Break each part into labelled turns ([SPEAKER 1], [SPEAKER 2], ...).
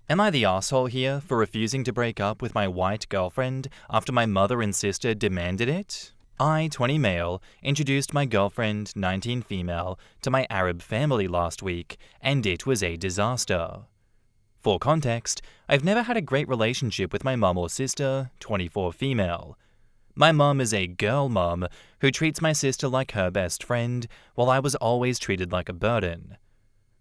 [SPEAKER 1] Am I the asshole here for refusing to break up with my white girlfriend after my mother and sister demanded it? I, 20 male, introduced my girlfriend, 19 female, to my Arab family last week, and it was a disaster. For context, I've never had a great relationship with my mum or sister, 24 female. My mum is a girl mum who treats my sister like her best friend, while I was always treated like a burden.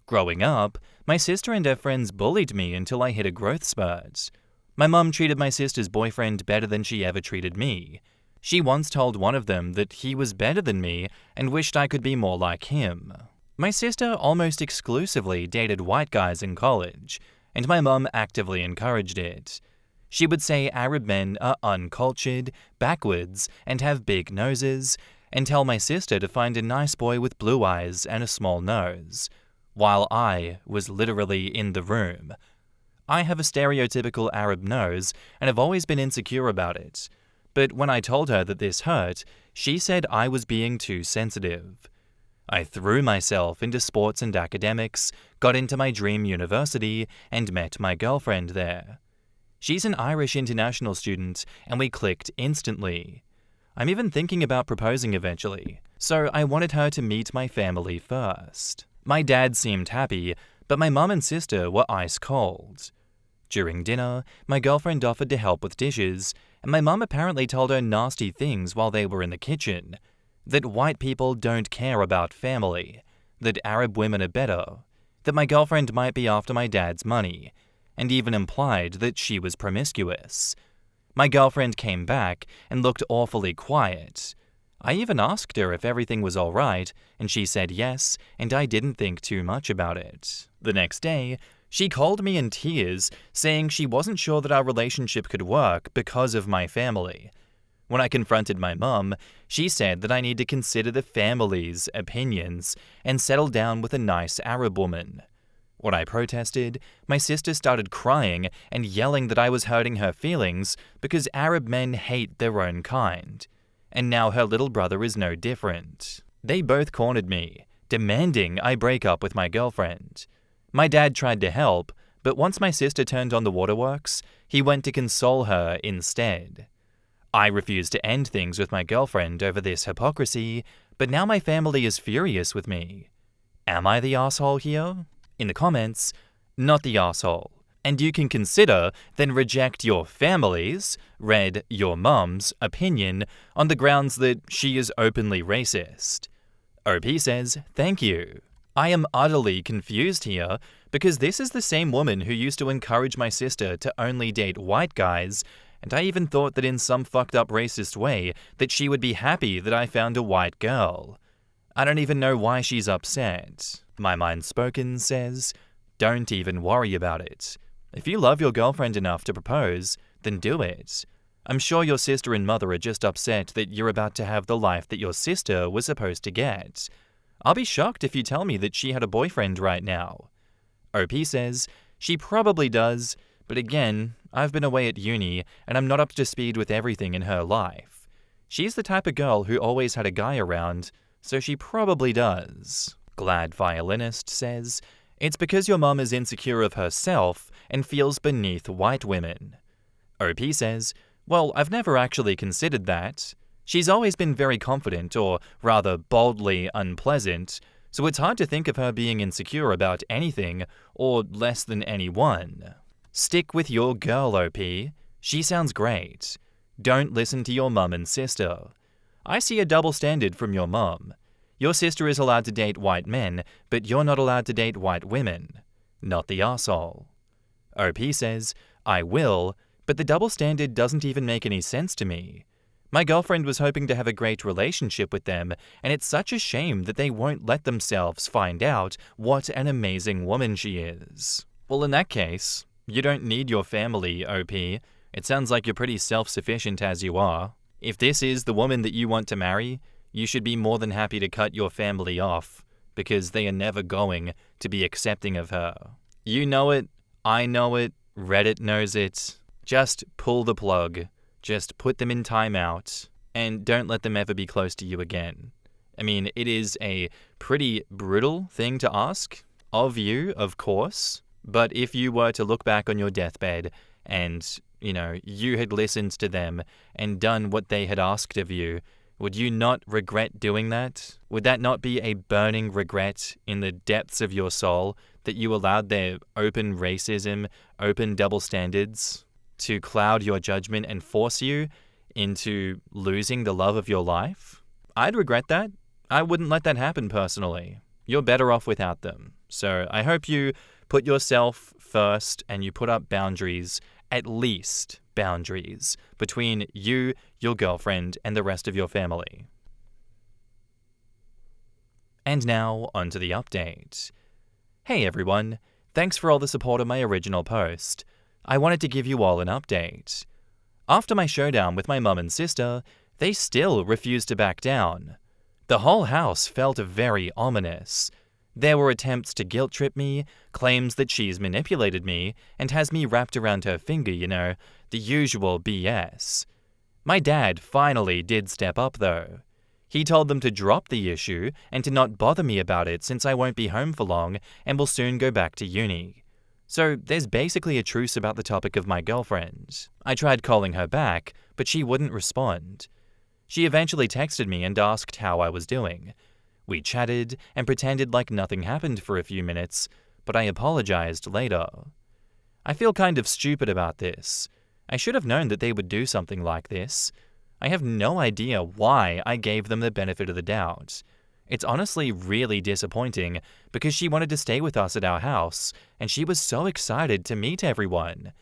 [SPEAKER 1] Growing up, my sister and her friends bullied me until I hit a growth spurt. My mum treated my sister's boyfriend better than she ever treated me. She once told one of them that he was better than me and wished I could be more like him. My sister almost exclusively dated white guys in college, and my mum actively encouraged it. She would say Arab men are uncultured, backwards, and have big noses, and tell my sister to find a nice boy with blue eyes and a small nose, while I was literally in the room. I have a stereotypical Arab nose and have always been insecure about it, but when I told her that this hurt, she said I was being too sensitive. I threw myself into sports and academics, got into my dream university, and met my girlfriend there. She's an Irish international student, and we clicked instantly. I'm even thinking about proposing eventually, so I wanted her to meet my family first. My dad seemed happy, but my mum and sister were ice cold. During dinner, my girlfriend offered to help with dishes, and my mum apparently told her nasty things while they were in the kitchen. That white people don't care about family, that Arab women are better, that my girlfriend might be after my dad's money, and even implied that she was promiscuous. My girlfriend came back and looked awfully quiet. I even asked her if everything was all right, and she said yes, and I didn't think too much about it. The next day, she called me in tears, saying she wasn't sure that our relationship could work because of my family. When I confronted my mum, she said that I need to consider the family's opinions and settle down with a nice Arab woman. When I protested, my sister started crying and yelling that I was hurting her feelings because Arab men hate their own kind. And now her little brother is no different. They both cornered me, demanding I break up with my girlfriend. My dad tried to help, but once my sister turned on the waterworks, he went to console her instead. I refused to end things with my girlfriend over this hypocrisy, but now my family is furious with me. Am I the asshole here? In the comments, not the asshole. And you can consider, then reject your family's, read your mum's, opinion on the grounds that she is openly racist. OP says, thank you. I am utterly confused here because this is the same woman who used to encourage my sister to only date white guys, and I even thought that in some fucked up racist way that she would be happy that I found a white girl. I don't even know why she's upset. My Mind Spoken says, don't even worry about it. If you love your girlfriend enough to propose, then do it. I'm sure your sister and mother are just upset that you're about to have the life that your sister was supposed to get. I'll be shocked if you tell me that she had a boyfriend right now. OP says, she probably does, but again, I've been away at uni and I'm not up to speed with everything in her life. She's the type of girl who always had a guy around, so she probably does. Glad Violinist says, it's because your mum is insecure of herself and feels beneath white women. OP says, well, I've never actually considered that. She's always been very confident, or rather boldly unpleasant, so it's hard to think of her being insecure about anything, or less than anyone. Stick with your girl, OP. She sounds great. Don't listen to your mum and sister. I see a double standard from your mum. Your sister is allowed to date white men, but you're not allowed to date white women. Not the arsehole. OP says, I will, but the double standard doesn't even make any sense to me. My girlfriend was hoping to have a great relationship with them, and it's such a shame that they won't let themselves find out what an amazing woman she is. Well, in that case, you don't need your family, OP. It sounds like you're pretty self-sufficient as you are. If this is the woman that you want to marry, you should be more than happy to cut your family off, because they are never going to be accepting of her. You know it, I know it, Reddit knows it. Just pull the plug. Just put them in timeout, and don't let them ever be close to you again. I mean, it is a pretty brutal thing to ask of you, of course, But if you were to look back on your deathbed and, you had listened to them and done what they had asked of you, would you not regret doing that? Would that not be a burning regret in the depths of your soul that you allowed their open racism, open double standards to cloud your judgment and force you into losing the love of your life? I'd regret that. I wouldn't let that happen personally. You're better off without them. So I hope you put yourself first and you put up boundaries, at least boundaries, between you, your girlfriend, and the rest of your family. And now, onto the update. Hey everyone, thanks for all the support on my original post. I wanted to give you all an update. After my showdown with my mum and sister, they still refused to back down. The whole house felt very ominous. There were attempts to guilt-trip me, claims that she's manipulated me and has me wrapped around her finger, the usual BS. My dad finally did step up though. He told them to drop the issue and to not bother me about it since I won't be home for long and will soon go back to uni. So there's basically a truce about the topic of my girlfriend. I tried calling her back, but she wouldn't respond. She eventually texted me and asked how I was doing. We chatted and pretended like nothing happened for a few minutes, but I apologized later. I feel kind of stupid about this. I should have known that they would do something like this. I have no idea why I gave them the benefit of the doubt. It's honestly really disappointing because she wanted to stay with us at our house, and she was so excited to meet everyone.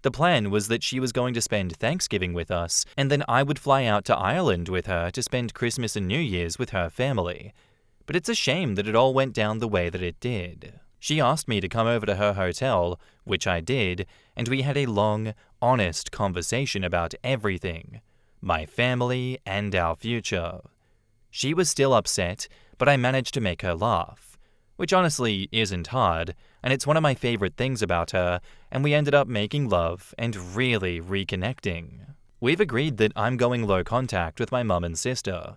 [SPEAKER 1] The plan was that she was going to spend Thanksgiving with us, and then I would fly out to Ireland with her to spend Christmas and New Year's with her family. But it's a shame that it all went down the way that it did. She asked me to come over to her hotel, which I did, and we had a long, honest conversation about everything. My family and our future. She was still upset, but I managed to make her laugh, which honestly isn't hard, and it's one of my favorite things about her, and we ended up making love and really reconnecting. We've agreed that I'm going low contact with my mum and sister.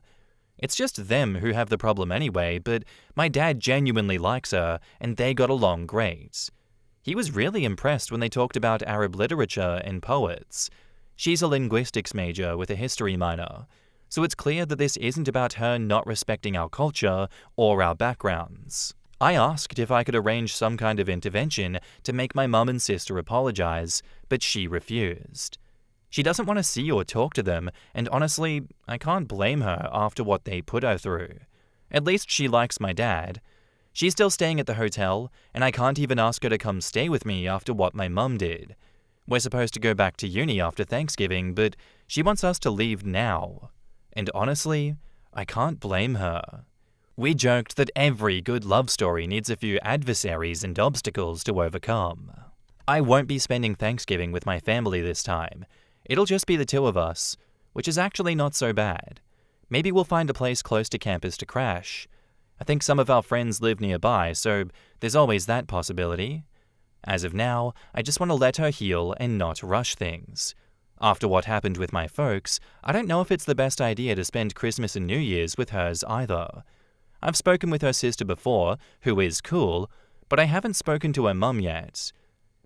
[SPEAKER 1] It's just them who have the problem anyway, but my dad genuinely likes her, and they got along great. He was really impressed when they talked about Arab literature and poets. She's a linguistics major with a history minor, so it's clear that this isn't about her not respecting our culture or our backgrounds. I asked if I could arrange some kind of intervention to make my mum and sister apologize, but she refused. She doesn't want to see or talk to them, and honestly, I can't blame her after what they put her through. At least she likes my dad. She's still staying at the hotel, and I can't even ask her to come stay with me after what my mum did. We're supposed to go back to uni after Thanksgiving, but she wants us to leave now. And honestly, I can't blame her. We joked that every good love story needs a few adversaries and obstacles to overcome. I won't be spending Thanksgiving with my family this time. It'll just be the two of us, which is actually not so bad. Maybe we'll find a place close to campus to crash. I think some of our friends live nearby, so there's always that possibility. As of now, I just want to let her heal and not rush things. After what happened with my folks, I don't know if it's the best idea to spend Christmas and New Year's with hers either. I've spoken with her sister before, who is cool, but I haven't spoken to her mum yet.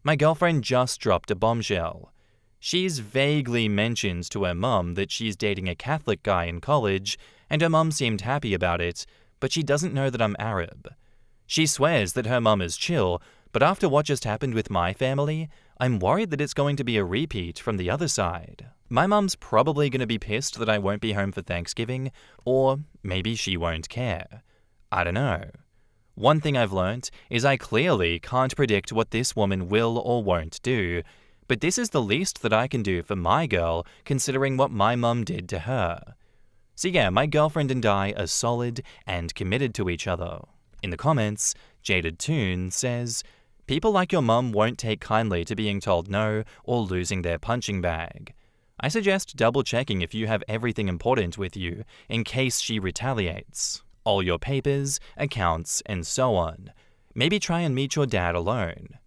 [SPEAKER 1] My girlfriend just dropped a bombshell. She's vaguely mentioned to her mum that she's dating a Catholic guy in college, and her mum seemed happy about it, but she doesn't know that I'm Arab. She swears that her mum is chill, but after what just happened with my family, I'm worried that it's going to be a repeat from the other side. My mum's probably going to be pissed that I won't be home for Thanksgiving, or maybe she won't care. I don't know. One thing I've learnt is I clearly can't predict what this woman will or won't do, but this is the least that I can do for my girl, considering what my mum did to her. So yeah, my girlfriend and I are solid and committed to each other. In the comments, Jaded Toon says, "People like your mum won't take kindly to being told no or losing their punching bag. I suggest double-checking if you have everything important with you in case she retaliates. All your papers, accounts, and so on. Maybe try and meet your dad alone."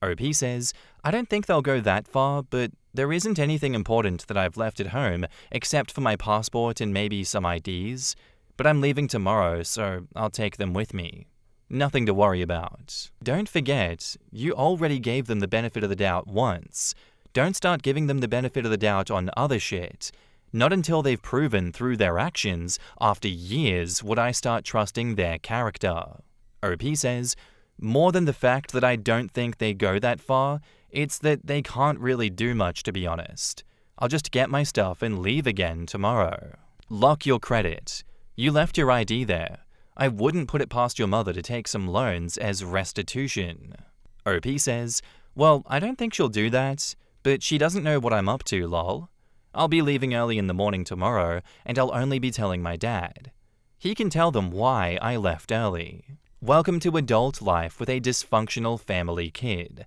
[SPEAKER 1] OP says, "I don't think they'll go that far, but there isn't anything important that I've left at home except for my passport and maybe some IDs. But I'm leaving tomorrow, so I'll take them with me." Nothing to worry about. Don't forget, you already gave them the benefit of the doubt once. Don't start giving them the benefit of the doubt on other shit. Not until they've proven through their actions, after years, would I start trusting their character. OP says, more than the fact that I don't think they go that far, it's that they can't really do much, to be honest. I'll just get my stuff and leave again tomorrow. Lock your credit. You left your ID there. I wouldn't put it past your mother to take some loans as restitution. OP says, well, I don't think she'll do that, but she doesn't know what I'm up to, lol. I'll be leaving early in the morning tomorrow, and I'll only be telling my dad. He can tell them why I left early. Welcome to adult life with a dysfunctional family kid.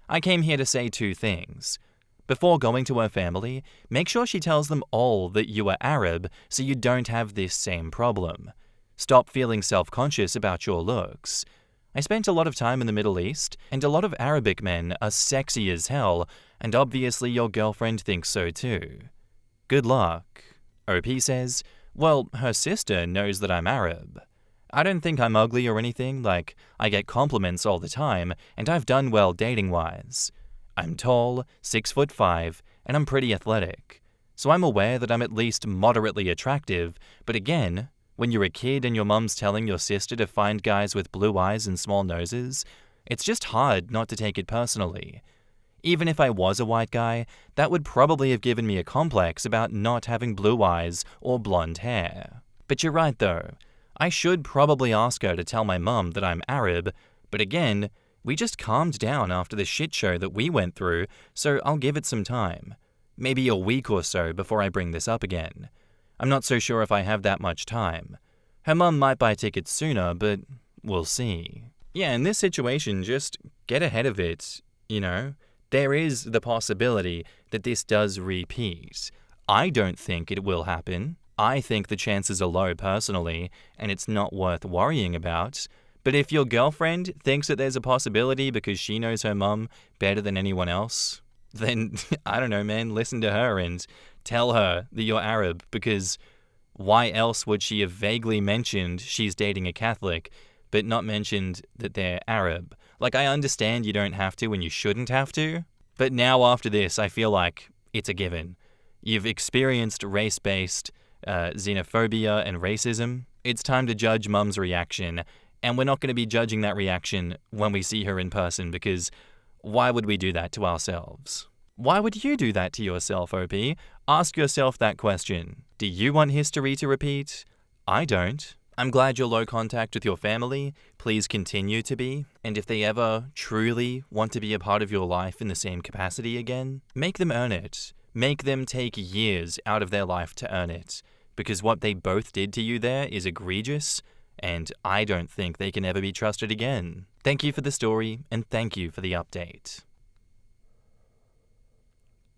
[SPEAKER 1] I came here to say two things. Before going to her family, make sure she tells them all that you are Arab so you don't have this same problem. Stop feeling self-conscious about your looks. I spent a lot of time in the Middle East, and a lot of Arabic men are sexy as hell, and obviously your girlfriend thinks so too. Good luck. OP says, well, her sister knows that I'm Arab. I don't think I'm ugly or anything, like, I get compliments all the time, and I've done well dating-wise. I'm tall, 6'5", and I'm pretty athletic. So I'm aware that I'm at least moderately attractive, but again, when you're a kid and your mum's telling your sister to find guys with blue eyes and small noses, it's just hard not to take it personally. Even if I was a white guy, that would probably have given me a complex about not having blue eyes or blonde hair. But you're right though. I should probably ask her to tell my mum that I'm Arab, but again, we just calmed down after the shit show that we went through, so I'll give it some time. Maybe a week or so before I bring this up again. I'm not so sure if I have that much time. Her mum might buy tickets sooner, but we'll see. Yeah, in this situation, just get ahead of it, you know? There is the possibility that this does repeat. I don't think it will happen. I think the chances are low personally, and it's not worth worrying about. But if your girlfriend thinks that there's a possibility because she knows her mum better than anyone else, then, I don't know, man, listen to her and tell her that you're Arab, because why else would she have vaguely mentioned she's dating a Catholic, but not mentioned that they're Arab? Like, I understand you don't have to and you shouldn't have to, but now after this, I feel like it's a given. You've experienced race-based xenophobia and racism. It's time to judge mum's reaction, and we're not going to be judging that reaction when we see her in person, because why would we do that to ourselves? Why would you do that to yourself, OP? Ask yourself that question. Do you want history to repeat? I don't. I'm glad you're low contact with your family. Please continue to be. And if they ever truly want to be a part of your life in the same capacity again, make them earn it. Make them take years out of their life to earn it. Because what they both did to you there is egregious, and I don't think they can ever be trusted again. Thank you for the story, and thank you for the update.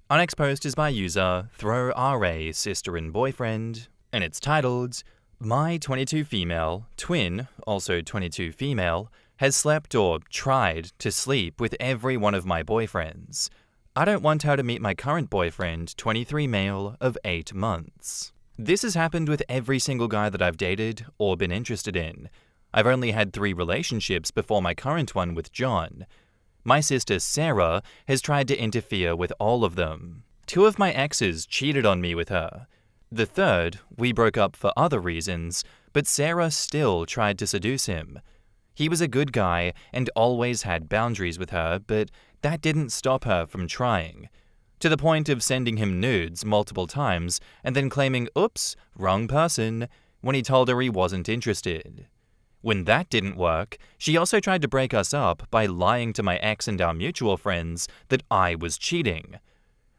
[SPEAKER 1] Our next post is by user ThrowRA Sister and Boyfriend, and it's titled, My 22 female, twin, also 22 female, has slept or tried to sleep with every one of my boyfriends. I don't want her to meet my current boyfriend, 23 male, of 8 months. This has happened with every single guy that I've dated or been interested in. I've only had 3 relationships before my current one with John. My sister Sarah has tried to interfere with all of them. 2 of my exes cheated on me with her. The third, we broke up for other reasons, but Sarah still tried to seduce him. He was a good guy and always had boundaries with her, but that didn't stop her from trying. To the point of sending him nudes multiple times and then claiming, oops, wrong person, when he told her he wasn't interested. When that didn't work, she also tried to break us up by lying to my ex and our mutual friends that I was cheating.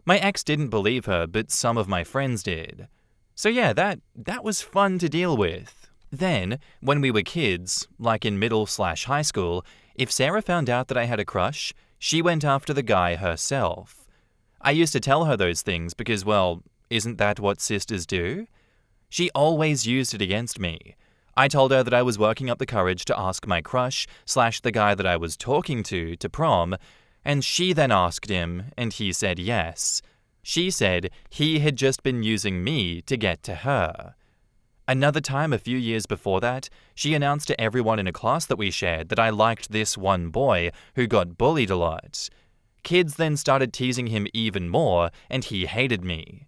[SPEAKER 1] My ex didn't believe her, but some of my friends did. So yeah, that was fun to deal with. Then, when we were kids, like in middle/high school, if Sarah found out that I had a crush, she went after the guy herself. I used to tell her those things because, well, isn't that what sisters do? She always used it against me. I told her that I was working up the courage to ask my crush/the guy that I was talking to prom, and she then asked him, and he said yes. She said he had just been using me to get to her. Another time a few years before that, she announced to everyone in a class that we shared that I liked this one boy who got bullied a lot. Kids then started teasing him even more, and he hated me.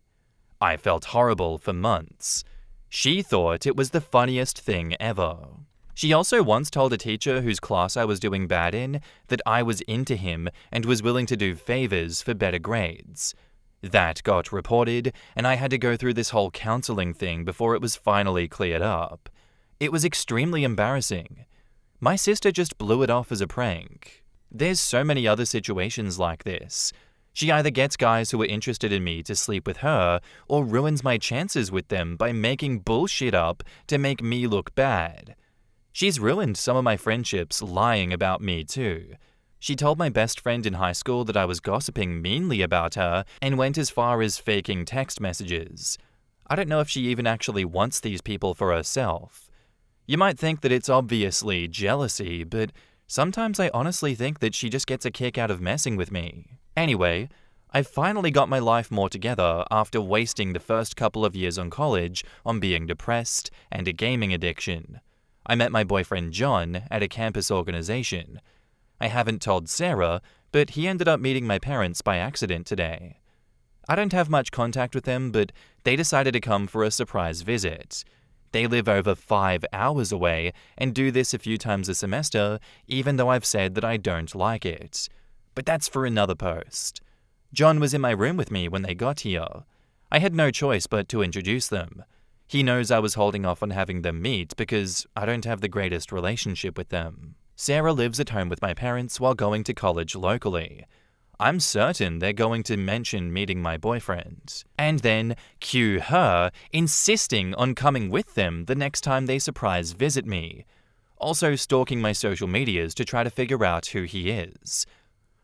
[SPEAKER 1] I felt horrible for months. She thought it was the funniest thing ever. She also once told a teacher whose class I was doing bad in that I was into him and was willing to do favors for better grades. That got reported, and I had to go through this whole counseling thing before it was finally cleared up. It was extremely embarrassing. My sister just blew it off as a prank. There's so many other situations like this. She either gets guys who are interested in me to sleep with her, or ruins my chances with them by making bullshit up to make me look bad. She's ruined some of my friendships lying about me too. She told my best friend in high school that I was gossiping meanly about her and went as far as faking text messages. I don't know if she even actually wants these people for herself. You might think that it's obviously jealousy, but sometimes I honestly think that she just gets a kick out of messing with me. Anyway, I finally got my life more together after wasting the first couple of years on college on being depressed and a gaming addiction. I met my boyfriend John at a campus organization. I haven't told Sarah, but he ended up meeting my parents by accident today. I don't have much contact with them, but they decided to come for a surprise visit. They live over 5 hours away and do this a few times a semester, even though I've said that I don't like it. But that's for another post. John was in my room with me when they got here. I had no choice but to introduce them. He knows I was holding off on having them meet because I don't have the greatest relationship with them. Sarah lives at home with my parents while going to college locally. I'm certain they're going to mention meeting my boyfriend. And then cue her insisting on coming with them the next time they surprise visit me. Also stalking my social medias to try to figure out who he is.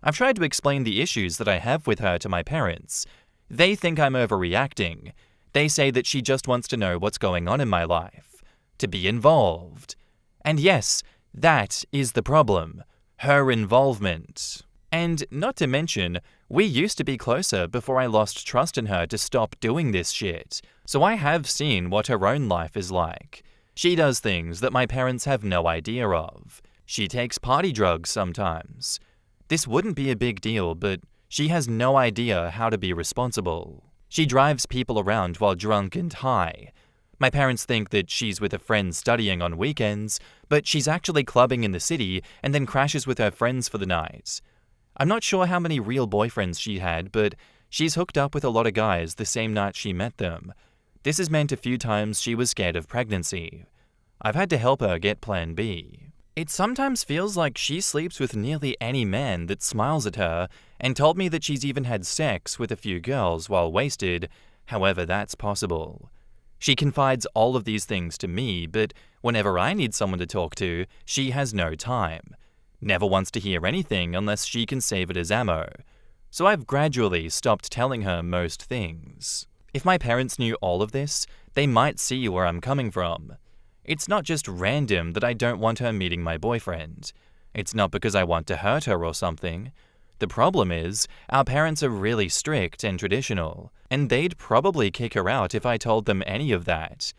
[SPEAKER 1] I've tried to explain the issues that I have with her to my parents. They think I'm overreacting. They say that she just wants to know what's going on in my life. To be involved. And yes, that is the problem. Her involvement. And not to mention, we used to be closer before I lost trust in her to stop doing this shit. So I have seen what her own life is like. She does things that my parents have no idea of. She takes party drugs sometimes. This wouldn't be a big deal, but she has no idea how to be responsible. She drives people around while drunk and high. My parents think that she's with a friend studying on weekends, but she's actually clubbing in the city and then crashes with her friends for the night. I'm not sure how many real boyfriends she had, but she's hooked up with a lot of guys the same night she met them. This has meant a few times she was scared of pregnancy. I've had to help her get Plan B. It sometimes feels like she sleeps with nearly any man that smiles at her, and told me that she's even had sex with a few girls while wasted, however that's possible. She confides all of these things to me, but whenever I need someone to talk to, she has no time. Never wants to hear anything unless she can save it as ammo. So I've gradually stopped telling her most things. If my parents knew all of this, they might see where I'm coming from. It's not just random that I don't want her meeting my boyfriend. It's not because I want to hurt her or something. The problem is, our parents are really strict and traditional, and they'd probably kick her out if I told them any of that.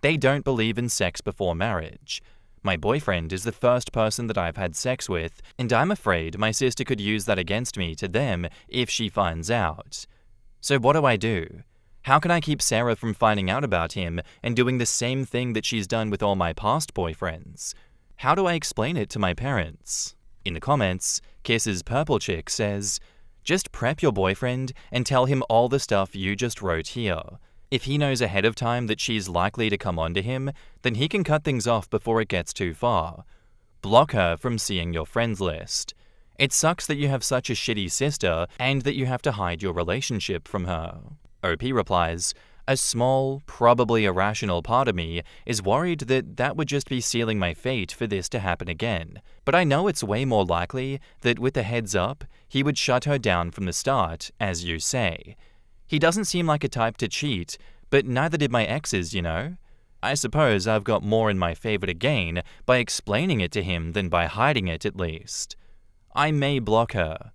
[SPEAKER 1] They don't believe in sex before marriage. My boyfriend is the first person that I've had sex with, and I'm afraid my sister could use that against me to them if she finds out. So what do? How can I keep Sarah from finding out about him and doing the same thing that she's done with all my past boyfriends? How do I explain it to my parents? In the comments, Kisses Purple Chick says, just prep your boyfriend and tell him all the stuff you just wrote here. If he knows ahead of time that she's likely to come onto him, then he can cut things off before it gets too far. Block her from seeing your friends list. It sucks that you have such a shitty sister and that you have to hide your relationship from her. OP replies, a small, probably irrational part of me is worried that that would just be sealing my fate for this to happen again. But I know it's way more likely that with a heads up, he would shut her down from the start, as you say. He doesn't seem like a type to cheat, but neither did my exes, you know? I suppose I've got more in my favor to gain by explaining it to him than by hiding it at least. I may block her.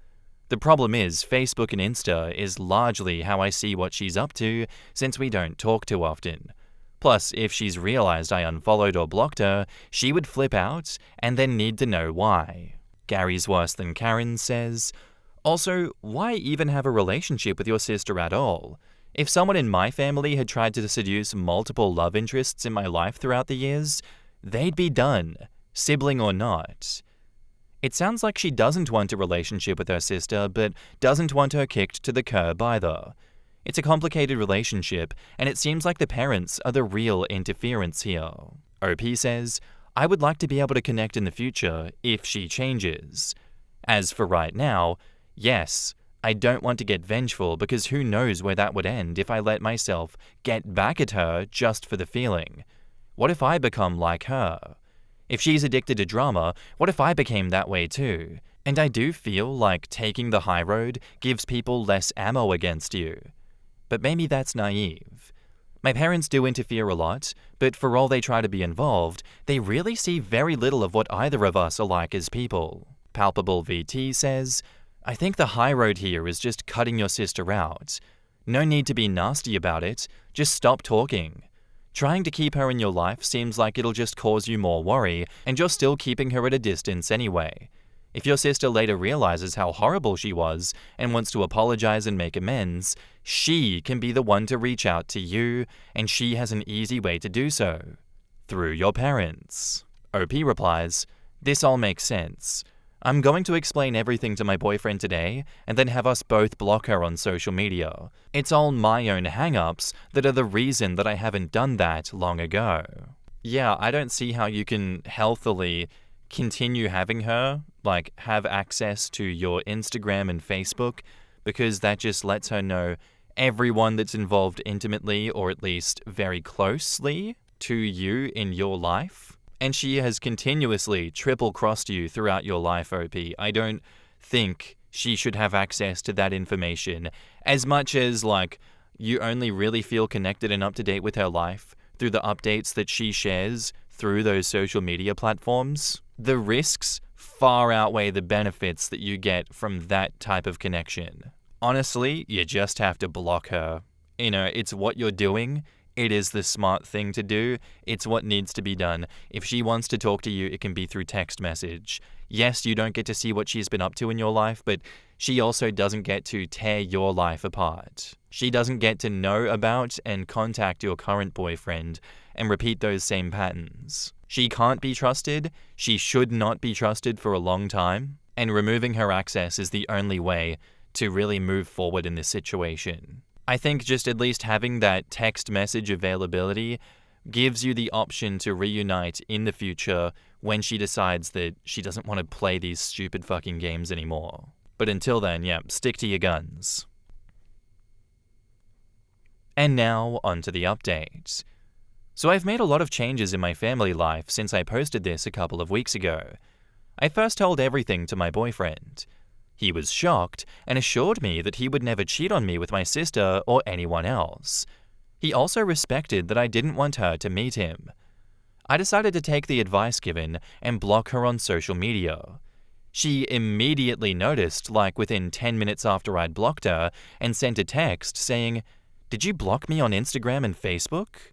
[SPEAKER 1] The problem is, Facebook and Insta is largely how I see what she's up to since we don't talk too often. Plus, if she's realized I unfollowed or blocked her, she would flip out and then need to know why. Gary's Worse Than Karen says, also, why even have a relationship with your sister at all? If someone in my family had tried to seduce multiple love interests in my life throughout the years, they'd be done, sibling or not. It sounds like she doesn't want a relationship with her sister, but doesn't want her kicked to the curb either. It's a complicated relationship, and it seems like the parents are the real interference here. OP says, I would like to be able to connect in the future if she changes. As for right now, yes, I don't want to get vengeful because who knows where that would end if I let myself get back at her just for the feeling. What if I become like her? If she's addicted to drama, what if I became that way too? And I do feel like taking the high road gives people less ammo against you. But maybe that's naive. My parents do interfere a lot, but for all they try to be involved, they really see very little of what either of us are like as people. Palpable VT says, I think the high road here is just cutting your sister out. No need to be nasty about it, just stop talking. Trying to keep her in your life seems like it'll just cause you more worry, and you're still keeping her at a distance anyway. If your sister later realizes how horrible she was and wants to apologize and make amends, she can be the one to reach out to you, and she has an easy way to do so. Through your parents. OP replies, this all makes sense. I'm going to explain everything to my boyfriend today and then have us both block her on social media. It's all my own hang-ups that are the reason that I haven't done that long ago. Yeah, I don't see how you can healthily continue having her, like have access to your Instagram and Facebook, because that just lets her know everyone that's involved intimately or at least very closely to you in your life. And she has continuously triple-crossed you throughout your life, OP. I don't think she should have access to that information as much as, like, you only really feel connected and up-to-date with her life through the updates that she shares through those social media platforms. The risks far outweigh the benefits that you get from that type of connection. Honestly, you just have to block her. You know, it's what you're doing. It is the smart thing to do. It's what needs to be done. If she wants to talk to you, it can be through text message. Yes, you don't get to see what she's been up to in your life, but she also doesn't get to tear your life apart. She doesn't get to know about and contact your current boyfriend and repeat those same patterns. She can't be trusted. She should not be trusted for a long time. And removing her access is the only way to really move forward in this situation. I think just at least having that text message availability gives you the option to reunite in the future when she decides that she doesn't want to play these stupid fucking games anymore. But until then, yeah, stick to your guns. And now, onto the update. So I've made a lot of changes in my family life since I posted this a couple of weeks ago. I first told everything to my boyfriend. He was shocked and assured me that he would never cheat on me with my sister or anyone else. He also respected that I didn't want her to meet him. I decided to take the advice given and block her on social media. She immediately noticed, like within 10 minutes after I'd blocked her, and sent a text saying, "Did you block me on Instagram and Facebook?"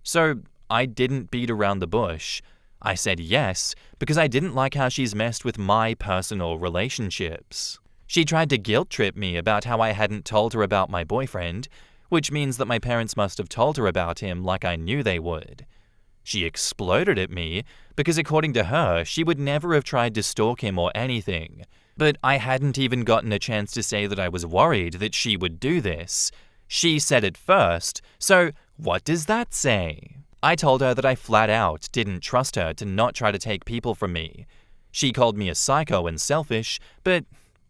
[SPEAKER 1] So I didn't beat around the bush. I said yes, because I didn't like how she's messed with my personal relationships. She tried to guilt trip me about how I hadn't told her about my boyfriend, which means that my parents must have told her about him like I knew they would. She exploded at me because according to her, she would never have tried to stalk him or anything. But I hadn't even gotten a chance to say that I was worried that she would do this. She said it first, so what does that say? I told her that I flat out didn't trust her to not try to take people from me. She called me a psycho and selfish, but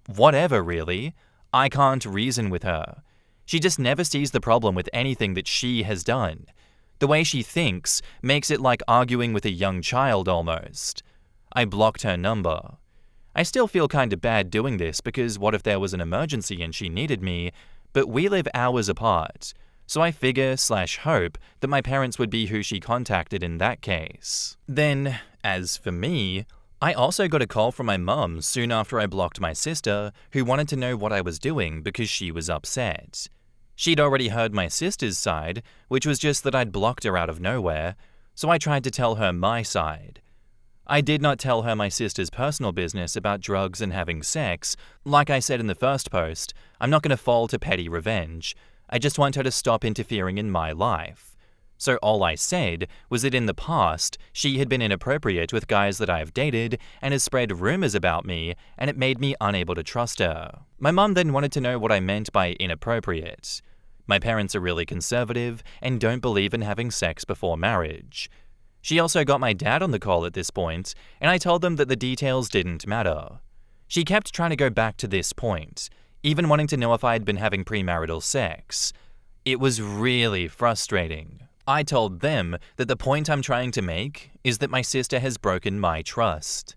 [SPEAKER 1] whatever really. I can't reason with her. She just never sees the problem with anything that she has done. The way she thinks makes it like arguing with a young child almost. I blocked her number. I still feel kinda bad doing this because what if there was an emergency and she needed me, but we live hours apart. So I figure/hope that my parents would be who she contacted in that case. Then, as for me, I also got a call from my mum soon after I blocked my sister, who wanted to know what I was doing because she was upset. She'd already heard my sister's side, which was just that I'd blocked her out of nowhere, so I tried to tell her my side. I did not tell her my sister's personal business about drugs and having sex. Like I said in the first post, I'm not going to fall to petty revenge. I just want her to stop interfering in my life. So all I said was that in the past, she had been inappropriate with guys that I've dated and has spread rumors about me, and it made me unable to trust her. My mum then wanted to know what I meant by inappropriate. My parents are really conservative and don't believe in having sex before marriage. She also got my dad on the call at this point, and I told them that the details didn't matter. She kept trying to go back to this point, even wanting to know if I had been having premarital sex. It was really frustrating. I told them that the point I'm trying to make is that my sister has broken my trust.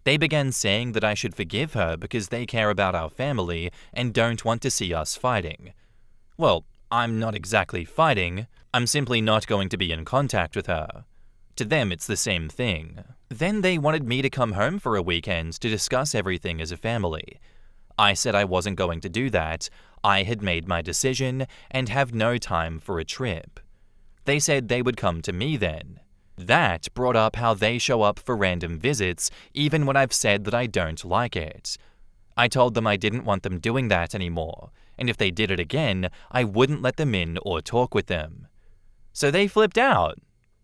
[SPEAKER 1] They began saying that I should forgive her because they care about our family and don't want to see us fighting. Well, I'm not exactly fighting. I'm simply not going to be in contact with her. To them, it's the same thing. Then they wanted me to come home for a weekend to discuss everything as a family. I said I wasn't going to do that. I had made my decision and have no time for a trip. They said they would come to me then. That brought up how they show up for random visits even when I've said that I don't like it. I told them I didn't want them doing that anymore, and if they did it again, I wouldn't let them in or talk with them. So they flipped out.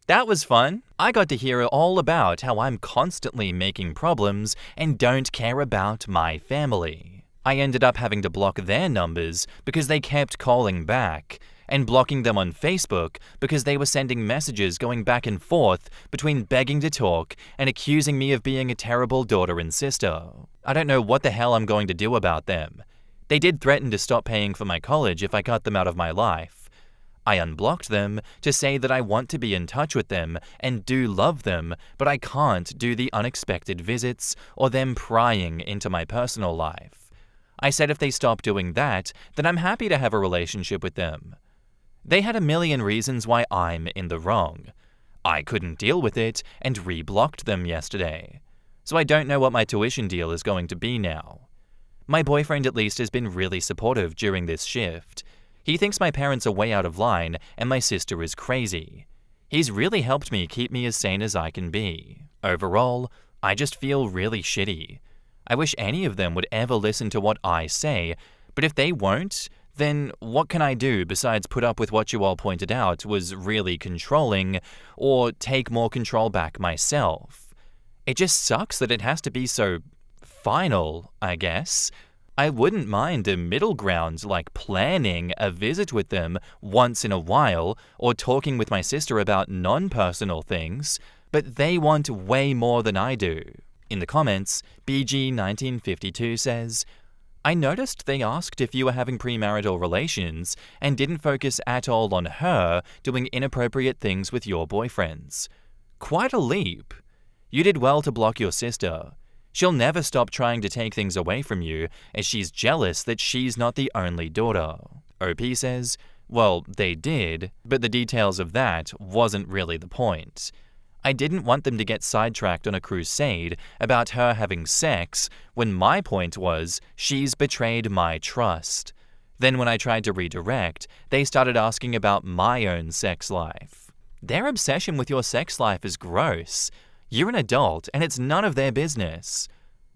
[SPEAKER 1] That was fun. I got to hear all about how I'm constantly making problems and don't care about my family. I ended up having to block their numbers because they kept calling back, and blocking them on Facebook because they were sending messages going back and forth between begging to talk and accusing me of being a terrible daughter and sister. I don't know what the hell I'm going to do about them. They did threaten to stop paying for my college if I cut them out of my life. I unblocked them to say that I want to be in touch with them and do love them, but I can't do the unexpected visits or them prying into my personal life. I said if they stop doing that, then I'm happy to have a relationship with them. They had a million reasons why I'm in the wrong. I couldn't deal with it and re-blocked them yesterday. So I don't know what my tuition deal is going to be now. My boyfriend at least has been really supportive during this shift. He thinks my parents are way out of line and my sister is crazy. He's really helped me keep me as sane as I can be. Overall, I just feel really shitty. I wish any of them would ever listen to what I say, but if they won't, then what can I do besides put up with what you all pointed out was really controlling, or take more control back myself? It just sucks that it has to be so final, I guess. I wouldn't mind a middle ground like planning a visit with them once in a while or talking with my sister about non-personal things, but they want way more than I do. In the comments, BG1952 says, I noticed they asked if you were having premarital relations and didn't focus at all on her doing inappropriate things with your boyfriends. Quite a leap. You did well to block your sister. She'll never stop trying to take things away from you as she's jealous that she's not the only daughter. OP says, well, they did, but the details of that wasn't really the point. I didn't want them to get sidetracked on a crusade about her having sex when my point was she's betrayed my trust. Then when I tried to redirect, they started asking about my own sex life. Their obsession with your sex life is gross. You're an adult and it's none of their business.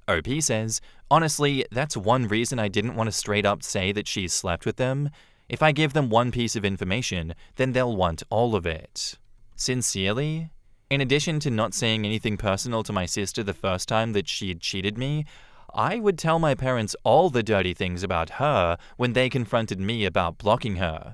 [SPEAKER 1] OP says, honestly, that's one reason I didn't want to straight up say that she's slept with them. If I give them one piece of information, then they'll want all of it. Sincerely? In addition to not saying anything personal to my sister the first time that she had cheated me, I would tell my parents all the dirty things about her when they confronted me about blocking her.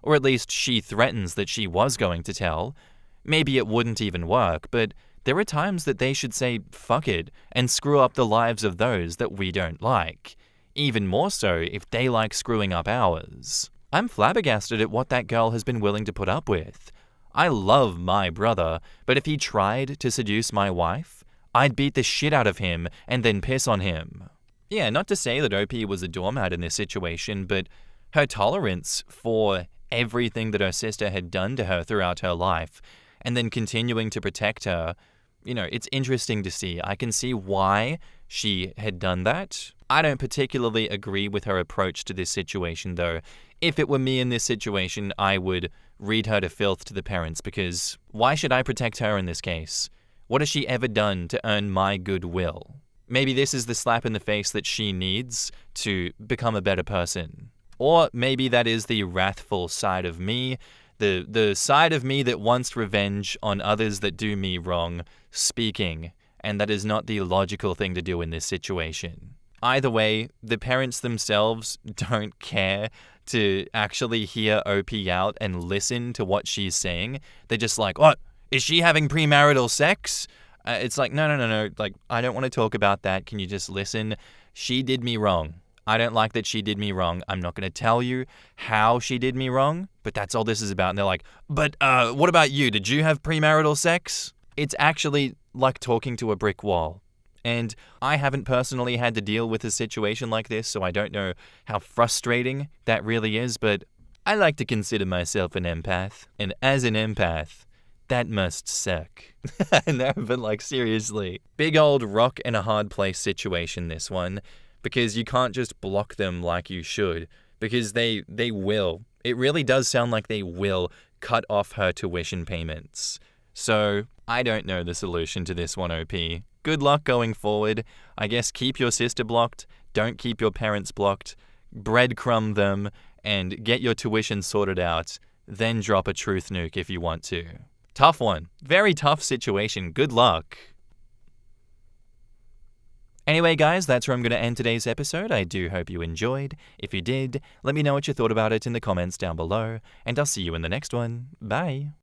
[SPEAKER 1] Or at least she threatens that she was going to tell. Maybe it wouldn't even work, but there are times that they should say fuck it and screw up the lives of those that we don't like. Even more so if they like screwing up ours. I'm flabbergasted at what that girl has been willing to put up with. I love my brother, but if he tried to seduce my wife, I'd beat the shit out of him and then piss on him. Yeah, not to say that OP was a doormat in this situation, but her tolerance for everything that her sister had done to her throughout her life, and then continuing to protect her, it's interesting to see. I can see why she had done that. I don't particularly agree with her approach to this situation, though. If it were me in this situation, I would read her to filth to the parents, because why should I protect her in this case? What has she ever done to earn my goodwill? Maybe this is the slap in the face that she needs to become a better person. Or maybe that is the wrathful side of me, the side of me that wants revenge on others that do me wrong, speaking, and that is not the logical thing to do in this situation. Either way, the parents themselves don't care to actually hear OP out and listen to what she's saying. They're just like, "What? Is she having premarital sex?" It's like, no. Like, I don't want to talk about that. Can you just listen? She did me wrong. I don't like that she did me wrong. I'm not going to tell you how she did me wrong, but that's all this is about. And they're like, "But what about you? Did you have premarital sex?" It's actually like talking to a brick wall. And I haven't personally had to deal with a situation like this, so I don't know how frustrating that really is, but I like to consider myself an empath. And as an empath, that must suck. No, but like seriously. Big old rock and a hard place situation, this one. Because you can't just block them like you should. Because they will. It really does sound like they will cut off her tuition payments. So, I don't know the solution to this one, OP. Good luck going forward. I guess keep your sister blocked, don't keep your parents blocked, breadcrumb them, and get your tuition sorted out, then drop a truth nuke if you want to. Tough one. Very tough situation. Good luck. Anyway, guys, that's where I'm going to end today's episode. I do hope you enjoyed. If you did, let me know what you thought about it in the comments down below, and I'll see you in the next one. Bye.